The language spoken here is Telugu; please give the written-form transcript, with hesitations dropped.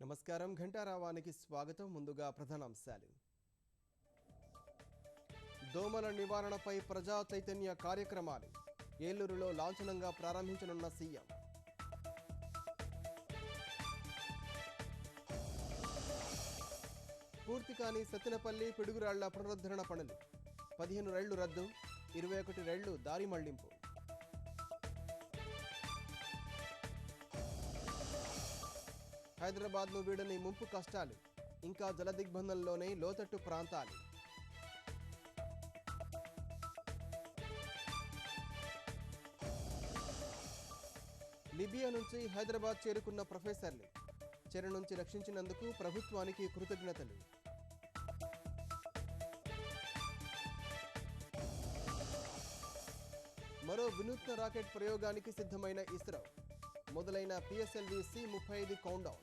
నమస్కారం ఘంటారావానికి స్వాగతం. ముందుగా ప్రధానాంశాలు. దోమల నివారణపై ప్రజా చైతన్య కార్యక్రమాలు ఏలూరులో లాంఛనంగా ప్రారంభించనున్న సీఎం. పూర్తి కాని సత్తెనపల్లి పిడుగురాళ్ల పునరుద్ధరణ పనులు 15 రైళ్లు రద్దు, 21 రైళ్లు దారి మళ్లింపు. హైదరాబాద్ను వీడని ముంపు కష్టాలు, ఇంకా జలదిగ్బంధంలోనే లోతట్టు ప్రాంతాలు. లిబియా నుంచి హైదరాబాద్ చేరుకున్న ప్రొఫెసర్లు చెర నుంచి రక్షించినందుకు ప్రభుత్వానికి కృతజ్ఞతలు. మరో వినూత్న రాకెట్ ప్రయోగానికి సిద్ధమైన ఇస్రో. మొదలైన PSLV C-35 కౌంట్డౌన్.